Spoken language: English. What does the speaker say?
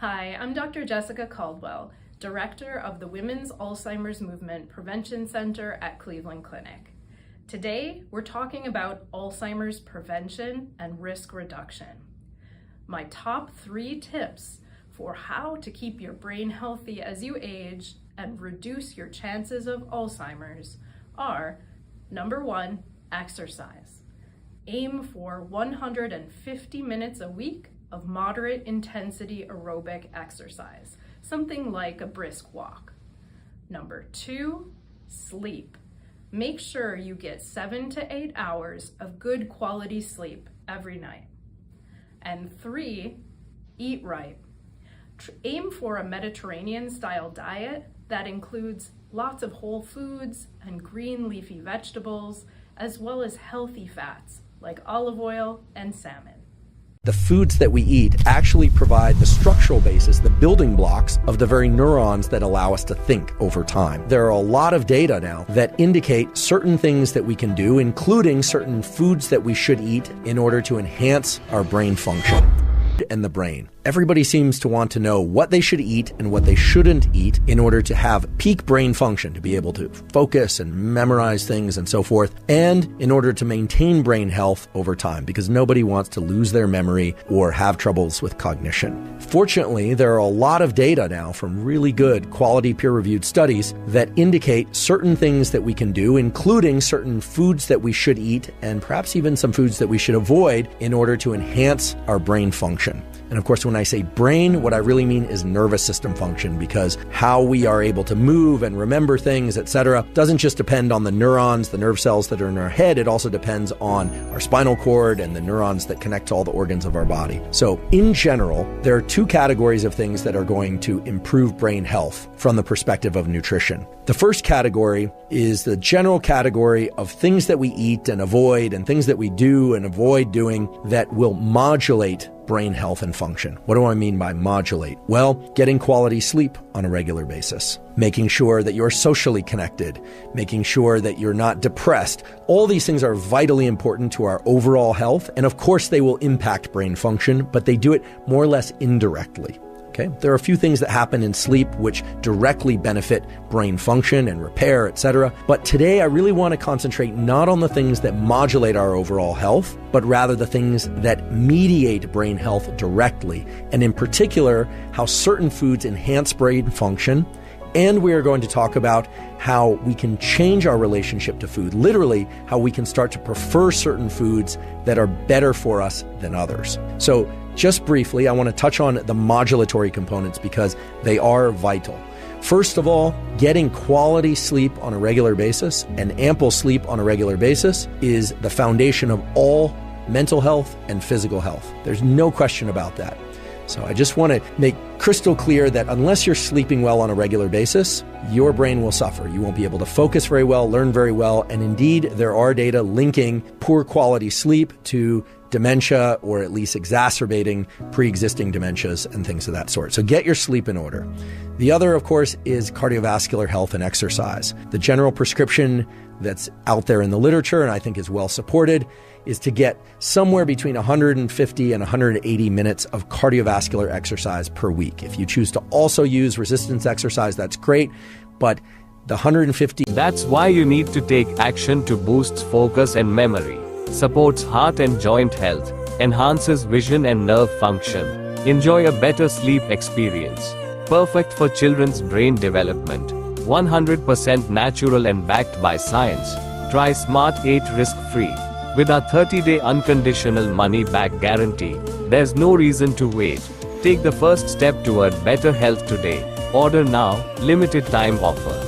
Hi, I'm Dr. Jessica Caldwell, Director of the Women's Alzheimer's Movement Prevention Center at Cleveland Clinic. Today, we're talking about Alzheimer's prevention and risk reduction. My top 3 tips for how to keep your brain healthy as you age and reduce your chances of Alzheimer's are: number 1, exercise. Aim for 150 minutes a week of moderate intensity aerobic exercise, something like a brisk walk. Number 2, sleep. Make sure you get 7 to 8 hours of good quality sleep every night. And 3, eat right. Aim for a Mediterranean-style diet that includes lots of whole foods and green leafy vegetables, as well as healthy fats like olive oil and salmon. The foods that we eat actually provide the structural basis, the building blocks of the very neurons that allow us to think over time. There are a lot of data now that indicate certain things that we can do, including certain foods that we should eat in order to enhance our brain function and the brain. Everybody seems to want to know what they should eat and what they shouldn't eat in order to have peak brain function, to be able to focus and memorize things and so forth, and in order to maintain brain health over time, because nobody wants to lose their memory or have troubles with cognition. Fortunately, there are a lot of data now from really good quality peer-reviewed studies that indicate certain things that we can do, including certain foods that we should eat and perhaps even some foods that we should avoid in order to enhance our brain function. And of course, when I say brain, what I really mean is nervous system function, because how we are able to move and remember things, etc., doesn't just depend on the neurons, the nerve cells that are in our head. It also depends on our spinal cord and the neurons that connect to all the organs of our body. So in general, there are 2 categories of things that are going to improve brain health from the perspective of nutrition. The first category is the general category of things that we eat and avoid, and things that we do and avoid doing that will modulate brain health and function. What do I mean by modulate? Well, getting quality sleep on a regular basis, making sure that you're socially connected, making sure that you're not depressed. All these things are vitally important to our overall health, and of course they will impact brain function, but they do it more or less indirectly. Okay? There are a few things that happen in sleep which directly benefit brain function and repair, etc. But today I really want to concentrate not on the things that modulate our overall health, but rather the things that mediate brain health directly, and in particular, how certain foods enhance brain function. And we are going to talk about how we can change our relationship to food, literally how we can start to prefer certain foods that are better for us than others. So just briefly, I want to touch on the modulatory components because they are vital. First of all, getting quality sleep on a regular basis and ample sleep on a regular basis is the foundation of all mental health and physical health. There's no question about that. So I just want to make crystal clear that unless you're sleeping well on a regular basis, your brain will suffer. You won't be able to focus very well, learn very well, and indeed there are data linking poor quality sleep to dementia, or at least exacerbating pre-existing dementias and things of that sort. So get your sleep in order. The other, of course, is cardiovascular health and exercise. The general prescription that's out there in the literature, and I think is well supported, is to get somewhere between 150 and 180 minutes of cardiovascular exercise per week. If you choose to also use resistance exercise, that's great, but the 150... That's why you need to take action to boost focus and memory, supports heart and joint health, enhances vision and nerve function. Enjoy a better sleep experience. Perfect for children's brain development. 100% natural and backed by science. Try Smart 8 risk-free. With our 30-day unconditional money-back guarantee, there's no reason to wait. Take the first step toward better health today. Order now, limited time offer.